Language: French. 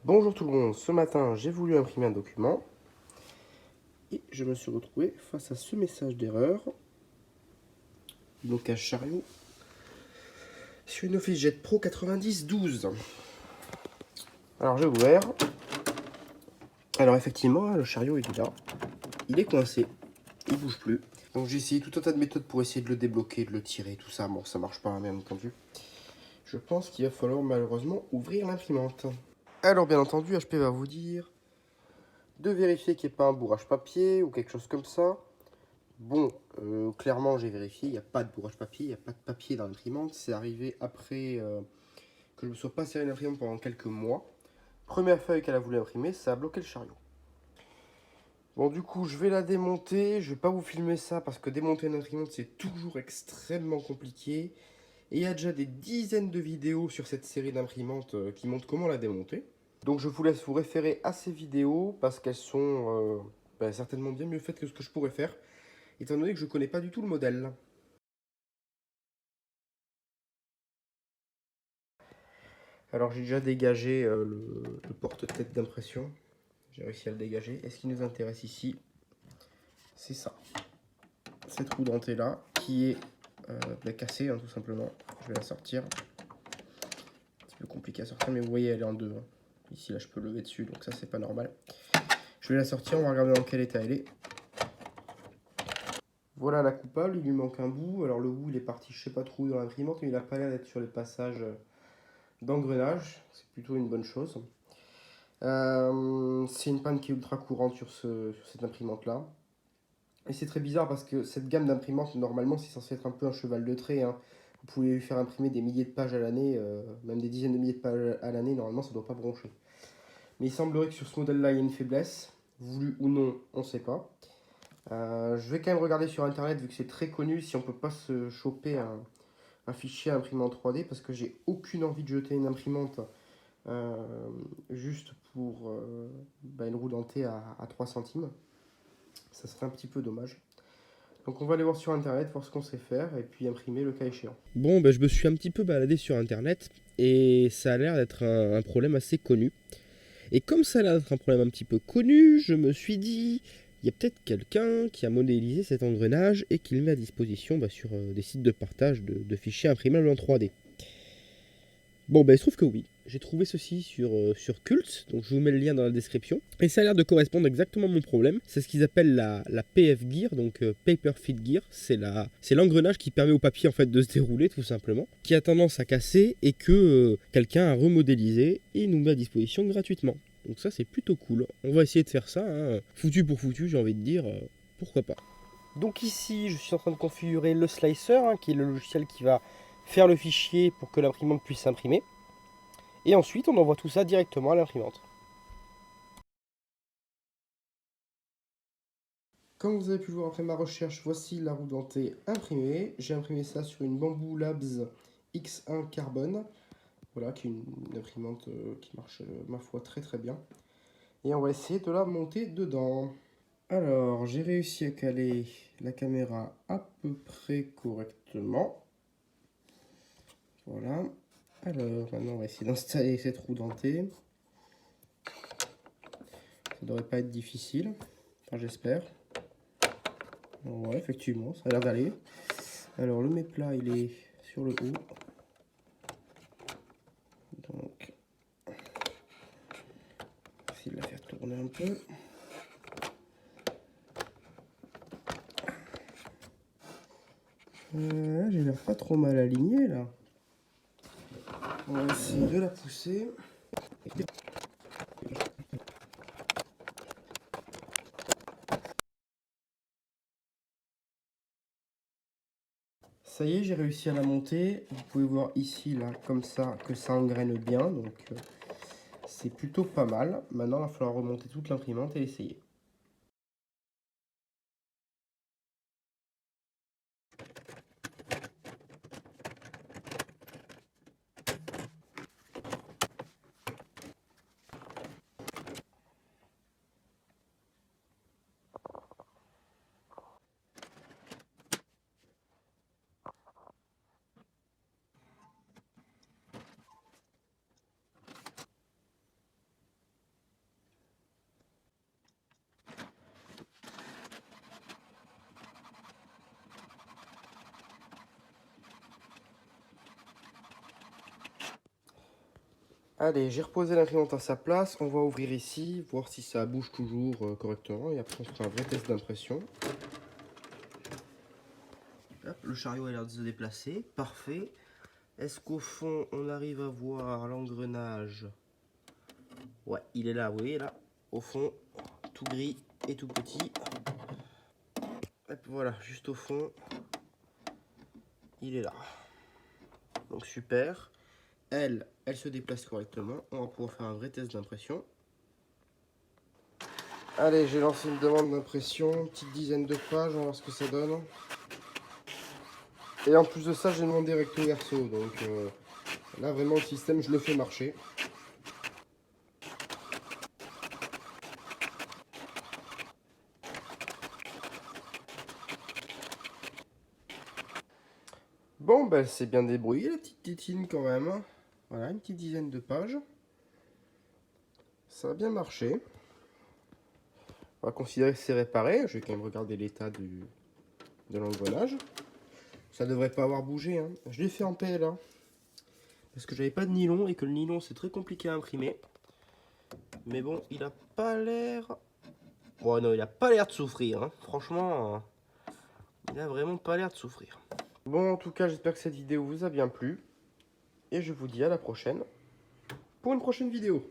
Bonjour tout le monde, ce matin j'ai voulu imprimer un document et je me suis retrouvé face à ce message d'erreur. Donc un chariot sur une Office Jet Pro 9012. Alors j'ai ouvert. Alors effectivement, le chariot il est là. Il est coincé, il bouge plus. Donc j'ai essayé tout un tas de méthodes pour essayer de le débloquer, de le tirer, tout ça. Bon, ça marche pas bien entendu. Je pense qu'il va falloir malheureusement ouvrir l'imprimante. Alors bien entendu, HP va vous dire de vérifier qu'il n'y ait pas un bourrage papier ou quelque chose comme ça. Bon, clairement j'ai vérifié, il n'y a pas de bourrage papier, il n'y a pas de papier dans l'imprimante. C'est arrivé après que je ne me sois pas serré l'imprimante pendant quelques mois. Première feuille qu'elle a voulu imprimer, ça a bloqué le chariot. Bon, du coup, je vais la démonter. Je ne vais pas vous filmer ça parce que démonter une imprimante, c'est toujours extrêmement compliqué. Et il y a déjà des dizaines de vidéos sur cette série d'imprimantes qui montrent comment la démonter. Donc je vous laisse vous référer à ces vidéos parce qu'elles sont certainement bien mieux faites que ce que je pourrais faire, étant donné que je ne connais pas du tout le modèle. Alors j'ai déjà dégagé le porte-tête d'impression. J'ai réussi à le dégager. Et ce qui nous intéresse ici, c'est ça. Cette roue dentée là, qui est cassée tout simplement. Je vais la sortir. Un petit peu compliqué à sortir, mais vous voyez elle est en deux. Ici là je peux lever dessus, donc ça c'est pas normal. Je vais la sortir, on va regarder dans quel état elle est. Voilà la coupable, il lui manque un bout. Alors le bout il est parti je sais pas trop où dans l'imprimante, mais il a pas l'air d'être sur les passages d'engrenage. C'est plutôt une bonne chose. C'est une panne qui est ultra courante sur cette imprimante là. Et c'est très bizarre parce que cette gamme d'imprimantes, normalement, c'est censé être un peu un cheval de trait, hein. Vous pouvez lui faire imprimer des milliers de pages à l'année, même des dizaines de milliers de pages à l'année, normalement, ça ne doit pas broncher. Mais il semblerait que sur ce modèle-là, il y ait une faiblesse, voulu ou non, on ne sait pas. Je vais quand même regarder sur internet, vu que c'est très connu, si on peut pas se choper un fichier imprimé en 3D, parce que j'ai aucune envie de jeter une imprimante euh, juste pour une roue dentée à 3 centimes. Ça serait un petit peu dommage. Donc on va aller voir sur internet, voir ce qu'on sait faire et puis imprimer le cas échéant. Bon, je me suis un petit peu baladé sur internet et ça a l'air d'être un problème assez connu. Et comme ça a l'air d'être un problème un petit peu connu, je me suis dit, il y a peut-être quelqu'un qui a modélisé cet engrenage et qui le met à disposition sur des sites de partage de fichiers imprimables en 3D. Bon, il se trouve que oui. J'ai trouvé ceci sur Cult, donc je vous mets le lien dans la description. Et ça a l'air de correspondre exactement à mon problème. C'est ce qu'ils appellent la PF Gear, donc Paper Fit Gear. C'est l'engrenage qui permet au papier en fait de se dérouler tout simplement, qui a tendance à casser et que quelqu'un a remodélisé et nous met à disposition gratuitement. Donc ça c'est plutôt cool. On va essayer de faire ça, hein. Foutu pour foutu, j'ai envie de dire, pourquoi pas. Donc ici, je suis en train de configurer le slicer, hein, qui est le logiciel qui va faire le fichier pour que l'imprimante puisse s'imprimer. Et ensuite, on envoie tout ça directement à l'imprimante. Comme vous avez pu le voir après ma recherche, voici la roue dentée imprimée. J'ai imprimé ça sur une Bamboo Labs X1 Carbone. Voilà, qui est une imprimante qui marche, ma foi, très très bien. Et on va essayer de la monter dedans. Alors, j'ai réussi à caler la caméra à peu près correctement. Voilà. Alors, maintenant, on va essayer d'installer cette roue dentée. Ça devrait pas être difficile. Enfin, j'espère. Ouais, effectivement, ça a l'air d'aller. Alors, le méplat, il est sur le haut. Donc, essayer de la faire tourner un peu. J'ai l'air pas trop mal aligné, là. On va essayer de la pousser. Ça y est, j'ai réussi à la monter. Vous pouvez voir ici, là, comme ça, que ça engraine bien. Donc, c'est plutôt pas mal. Maintenant, il va falloir remonter toute l'imprimante et essayer. Allez, j'ai reposé l'imprimante à sa place. On va ouvrir ici, voir si ça bouge toujours correctement. Et après, on fera un vrai test d'impression. Hop, le chariot a l'air de se déplacer. Parfait. Est-ce qu'au fond, on arrive à voir l'engrenage? Ouais, il est là, vous voyez là. Au fond, tout gris et tout petit. Hop, voilà, juste au fond. Il est là. Donc super. Elle se déplace correctement. On va pouvoir faire un vrai test d'impression. Allez, j'ai lancé une demande d'impression, une petite dizaine de pages, on va voir ce que ça donne. Et en plus de ça, j'ai demandé recto verso, donc là vraiment le système, je le fais marcher. Bon, ben c'est bien débrouillé la petite tétine quand même. Voilà, une petite dizaine de pages. Ça a bien marché. On va considérer que c'est réparé. Je vais quand même regarder l'état de l'engrenage. Ça devrait pas avoir bougé, hein. Je l'ai fait en PLA. Parce que j'avais pas de nylon et que le nylon c'est très compliqué à imprimer. Mais bon, il a pas l'air... Bon non, il a pas l'air de souffrir, hein. Franchement, il a vraiment pas l'air de souffrir. Bon, en tout cas, j'espère que cette vidéo vous a bien plu. Et je vous dis à la prochaine pour une prochaine vidéo.